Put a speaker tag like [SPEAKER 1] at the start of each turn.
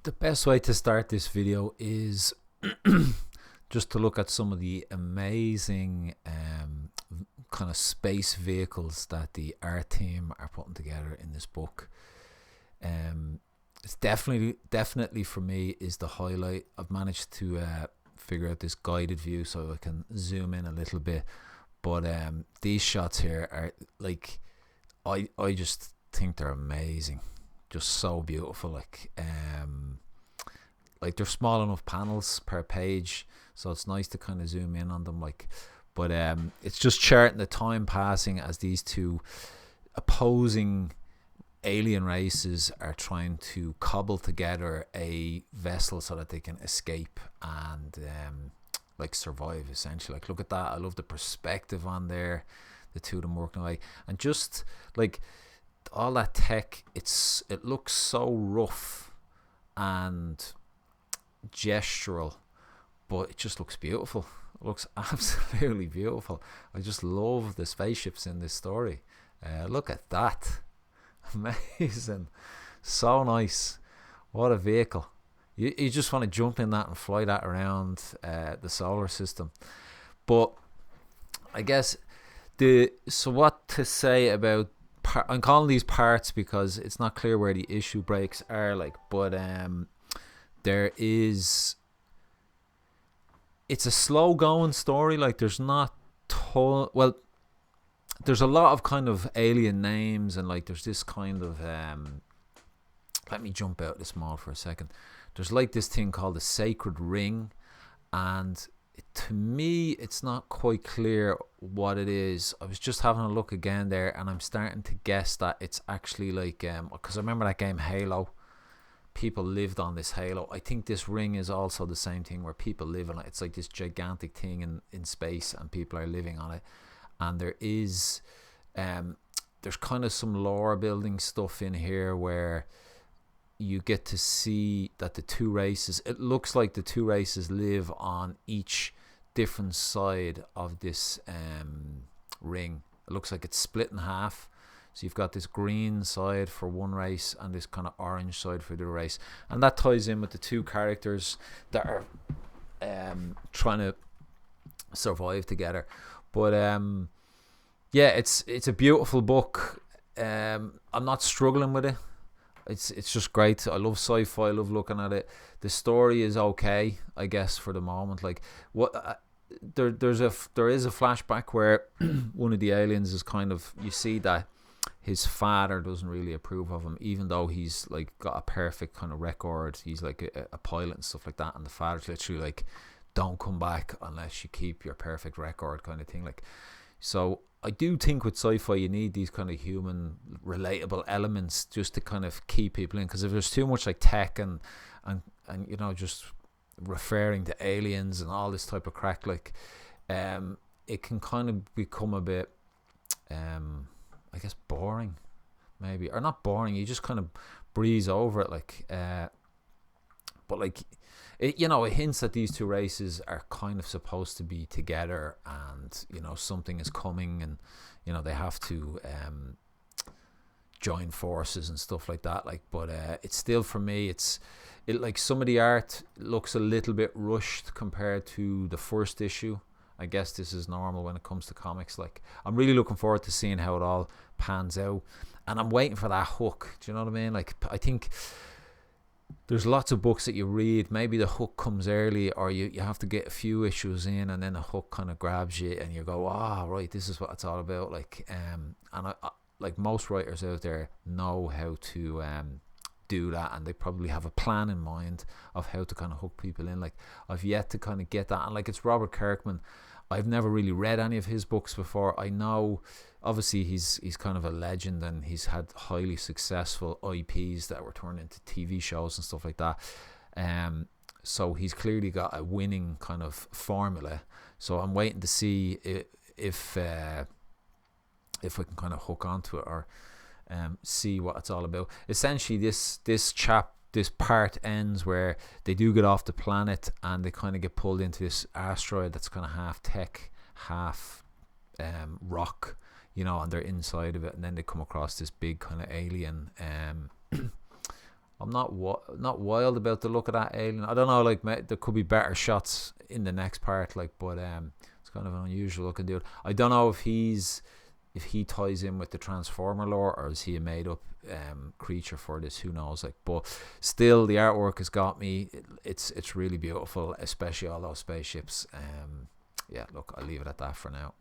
[SPEAKER 1] The best way to start this video is just to look at some of the amazing kind of space vehicles that the art team are putting together in this book. It's definitely for me is the highlight. I've managed to figure out this guided view so I can zoom in a little bit, but these shots here are like, I just think they're amazing, just so beautiful. Like they're small enough panels per page, so it's nice to kind of zoom in on them. But it's just charting the time passing as these two opposing alien races are trying to cobble together a vessel so that they can escape and survive, essentially. Like, look at that. I love the perspective on there, the two of them working away, and just like all that tech, it looks so rough and gestural, but it just looks beautiful. It looks absolutely beautiful. I just love the spaceships in this story. Look at that. Amazing. So nice. What a vehicle. You just want to jump in that and fly that around the solar system. But I guess so what to say about I'm calling these parts because it's not clear where the issue breaks are, but it's a slow going story. Like, there's not there's a lot of kind of alien names, and like there's this kind of let me jump out this mall for a second. There's like this thing called the Sacred Ring, and to me it's not quite clear what it is. I was just having a look again there, and I'm starting to guess that it's actually like because I remember that game Halo. People lived on this Halo. I think this ring is also the same thing where people live on it. It's like this gigantic thing in space, and people are living on it. And there is there's kind of some lore building stuff in here where you get to see that the two races, it looks like the two races live on each different side of this ring. It looks like it's split in half. So you've got this green side for one race and this kind of orange side for the other race. And that ties in with the two characters that are trying to survive together. But yeah, it's a beautiful book. I'm not struggling with it. It's just great. I love sci-fi. I love looking at it. The story is okay, I guess, for the moment. Like, what there is a flashback where one of the aliens is kind of, you see that his father doesn't really approve of him, even though he's like got a perfect kind of record. He's like a pilot and stuff like that, and the father's literally like, don't come back unless you keep your perfect record, kind of thing. Like, so I do think with sci-fi you need these kind of human relatable elements just to kind of keep people in, because if there's too much like tech and you know, just referring to aliens and all this type of crack, like it can kind of become a bit I guess boring, maybe, or not boring, you just kind of breeze over it, like but like it, you know, it hints that these two races are kind of supposed to be together, and you know, something is coming, and you know, they have to join forces and stuff like that. Like, but it's still, for me, it like some of the art looks a little bit rushed compared to the first issue. I guess this is normal when it comes to comics. Like, I'm really looking forward to seeing how it all pans out, and I'm waiting for that hook. Do you know what I mean? Like, I think there's lots of books that you read, maybe the hook comes early, or you have to get a few issues in, and then the hook kind of grabs you, and you go, right, this is what it's all about. Like, and I like most writers out there know how to do that, and they probably have a plan in mind of how to kind of hook people in. Like, I've yet to kind of get that, and like, it's Robert Kirkman. I've never really read any of his books before. I know obviously he's kind of a legend, and he's had highly successful IPs that were turned into TV shows and stuff like that. So he's clearly got a winning kind of formula. So I'm waiting to see if I can kind of hook onto it, or see what it's all about. Essentially, this part ends where they do get off the planet, and they kind of get pulled into this asteroid that's kind of half tech, half rock, you know, and they're inside of it, and then they come across this big kind of alien I'm not wild about the look of that alien. I don't know, like there could be better shots in the next part, like, but it's kind of an unusual looking dude. I don't know if he ties in with the Transformer lore, or is he a made up creature for this? Who knows? Like, but still, the artwork has got me. It's really beautiful, especially all those spaceships. Yeah, look, I'll leave it at that for now.